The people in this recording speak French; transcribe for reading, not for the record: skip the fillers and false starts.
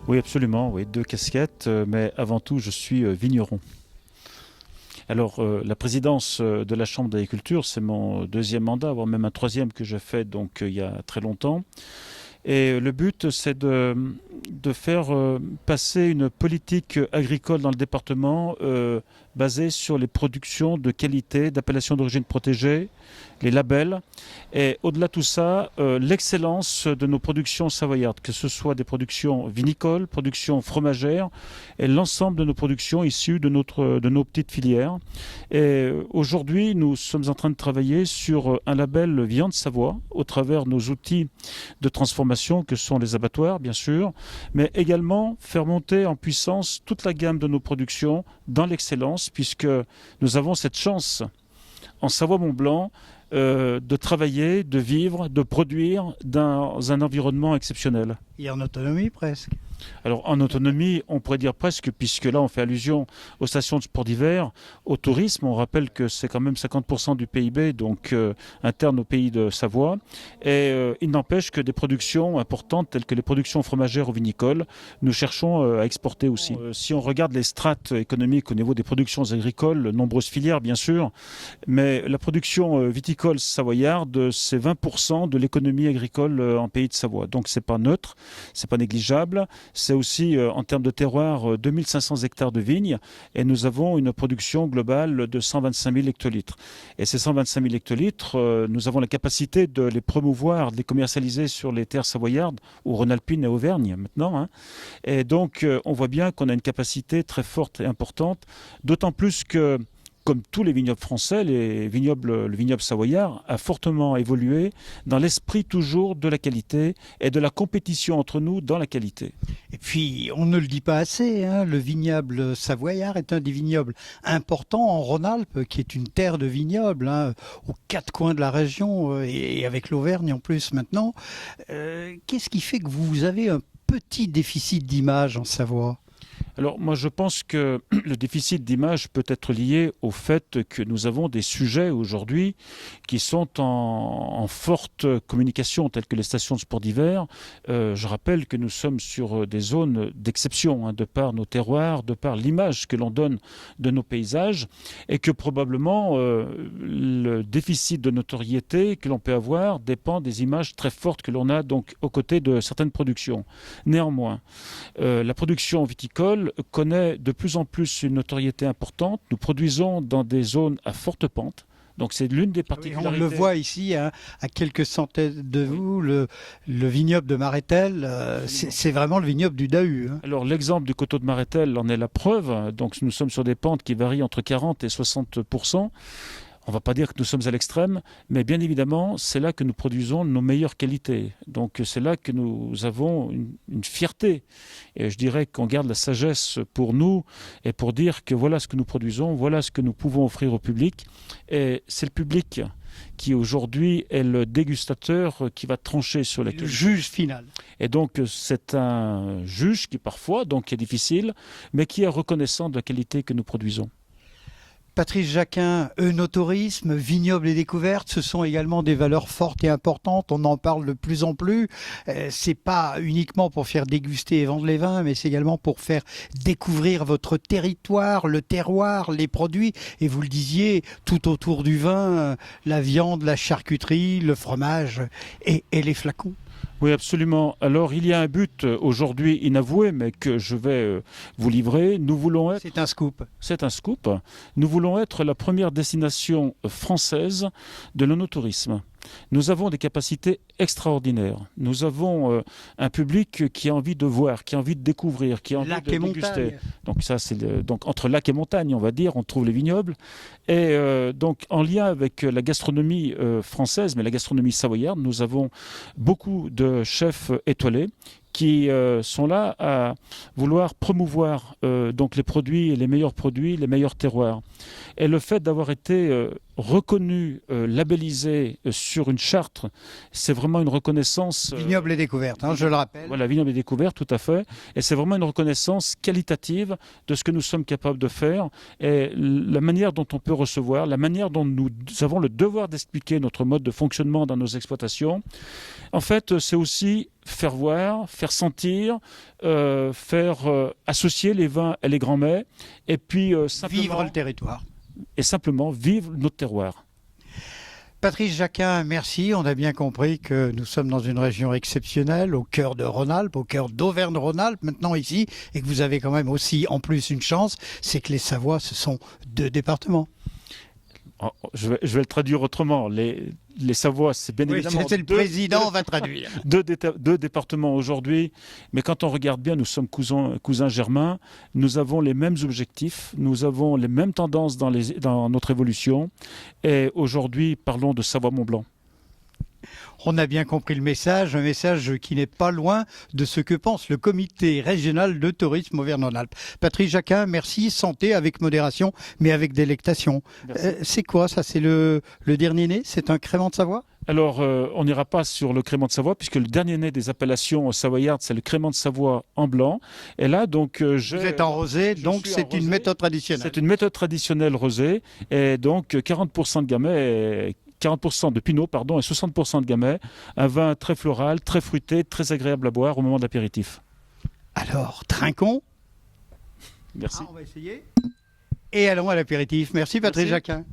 Oui, absolument, oui, deux casquettes, mais avant tout, je suis vigneron. Alors, la présidence de la Chambre d'agriculture, c'est mon deuxième mandat, voire même un troisième que j'ai fait donc il y a très longtemps. Et le but, c'est de faire passer une politique agricole dans le département basée sur les productions de qualité, d'appellation d'origine protégée, les labels, et au-delà de tout ça, l'excellence de nos productions savoyardes, que ce soit des productions vinicoles, productions fromagères, et l'ensemble de nos productions issues de nos petites filières. Et aujourd'hui, nous sommes en train de travailler sur un label Viande Savoie, au travers de nos outils de transformation que sont les abattoirs, bien sûr, mais également faire monter en puissance toute la gamme de nos productions dans l'excellence, puisque nous avons cette chance en Savoie-Mont-Blanc de travailler, de vivre, de produire dans un environnement exceptionnel. Et en autonomie presque. Alors en autonomie, on pourrait dire presque, puisque là on fait allusion aux stations de sport d'hiver, au tourisme. On rappelle que c'est quand même 50% du PIB, donc interne au pays de Savoie. Et il n'empêche que des productions importantes, telles que les productions fromagères ou vinicoles, nous cherchons à exporter aussi. Si on regarde les strates économiques au niveau des productions agricoles, nombreuses filières bien sûr, mais la production viticole savoyarde, c'est 20% de l'économie agricole en pays de Savoie. Donc c'est pas neutre, c'est pas négligeable. C'est aussi, en termes de terroir, 2500 hectares de vignes et nous avons une production globale de 125 000 hectolitres. Et ces 125 000 hectolitres, nous avons la capacité de les promouvoir, de les commercialiser sur les terres savoyardes ou Rhône-Alpine et Auvergne maintenant. Hein. Et donc, on voit bien qu'on a une capacité très forte et importante, d'autant plus que comme tous les vignobles français, le vignoble savoyard a fortement évolué dans l'esprit toujours de la qualité et de la compétition entre nous dans la qualité. Et puis, on ne le dit pas assez, hein, le vignoble savoyard est un des vignobles importants en Rhône-Alpes, qui est une terre de vignobles, hein, aux quatre coins de la région, et avec l'Auvergne en plus maintenant. Qu'est-ce qui fait que vous avez un petit déficit d'image en Savoie ? Alors moi je pense que le déficit d'image peut être lié au fait que nous avons des sujets aujourd'hui qui sont en forte communication telles que les stations de sport d'hiver. Je rappelle que nous sommes sur des zones d'exception hein, de par nos terroirs, de par l'image que l'on donne de nos paysages et que probablement le déficit de notoriété que l'on peut avoir dépend des images très fortes que l'on a donc aux côtés de certaines productions. Néanmoins, la production viticole connaît de plus en plus une notoriété importante. Nous produisons dans des zones à forte pente. Donc c'est l'une des particularités. Oui, on le voit ici, hein, à quelques centaines de vous, le vignoble de Marétel, c'est vraiment le vignoble du Dahu. Hein. Alors l'exemple du coteau de Marétel en est la preuve. Donc nous sommes sur des pentes qui varient entre 40 et 60%. On ne va pas dire que nous sommes à l'extrême, mais bien évidemment, c'est là que nous produisons nos meilleures qualités. Donc c'est là que nous avons une fierté. Et je dirais qu'on garde la sagesse pour nous et pour dire que voilà ce que nous produisons, voilà ce que nous pouvons offrir au public. Et c'est le public qui aujourd'hui est le dégustateur qui va trancher sur la qualité. Le juge final. Et donc c'est un juge qui parfois donc est difficile, mais qui est reconnaissant de la qualité que nous produisons. Patrice Jacquin, œnotourisme, vignoble et découverte, ce sont également des valeurs fortes et importantes. On en parle de plus en plus. C'est pas uniquement pour faire déguster et vendre les vins, mais c'est également pour faire découvrir votre territoire, le terroir, les produits. Et vous le disiez, tout autour du vin, la viande, la charcuterie, le fromage et les flacons. Oui, absolument. Alors, il y a un but aujourd'hui inavoué, mais que je vais vous livrer. Nous voulons être... C'est un scoop. C'est un scoop. Nous voulons être la première destination française de l'œnotourisme. Nous avons des capacités extraordinaires. Nous avons un public qui a envie de voir, qui a envie de découvrir, qui a envie de déguster. Donc ça, donc entre lac et montagne, on va dire, on trouve les vignobles. Et donc en lien avec la gastronomie française, mais la gastronomie savoyarde, nous avons beaucoup de chefs étoilés qui sont là à vouloir promouvoir donc les produits, les meilleurs terroirs. Et le fait d'avoir été reconnu, labellisé sur une charte, c'est vraiment une reconnaissance... Vignoble et découverte, hein, je le rappelle. Voilà, vignoble et découverte, tout à fait. Et c'est vraiment une reconnaissance qualitative de ce que nous sommes capables de faire et la manière dont on peut recevoir, la manière dont nous avons le devoir d'expliquer notre mode de fonctionnement dans nos exploitations. En fait, c'est aussi faire voir, faire sentir, faire associer les vins et les grands mets, et puis Vivre le territoire. simplement vivre notre terroir. Patrice Jacquin, merci. On a bien compris que nous sommes dans une région exceptionnelle, au cœur de Rhône-Alpes, au cœur d'Auvergne-Rhône-Alpes, maintenant ici, et que vous avez quand même aussi, en plus, une chance, c'est que les Savoies, ce sont 2 départements. Je vais le traduire autrement. Les Savoies, c'est bien évidemment... C'est le président, on va traduire. Deux départements aujourd'hui, mais quand on regarde bien, nous sommes cousins germains, nous avons les mêmes objectifs, nous avons les mêmes tendances dans notre évolution, et aujourd'hui, parlons de Savoie-Mont-Blanc. On a bien compris le message, un message qui n'est pas loin de ce que pense le comité régional de tourisme Auvergne-Rhône-Alpes. Patrice Jacquin, merci, santé avec modération, mais avec délectation. C'est quoi ça? C'est le dernier né? C'est un crément de Savoie? Alors, on n'ira pas sur le crément de Savoie, puisque le dernier né des appellations savoyardes, c'est le crément de Savoie en blanc. Et là, donc, vous êtes en rosé, donc c'est une méthode traditionnelle. C'est une méthode traditionnelle rosée, et donc 40% de gamay, 40% de pinot, pardon, et 60% de gamay. Un vin très floral, très fruité, très agréable à boire au moment de l'apéritif. Alors, trinquons. Merci. On va essayer. Et allons à l'apéritif. Merci Patrice Jacquin.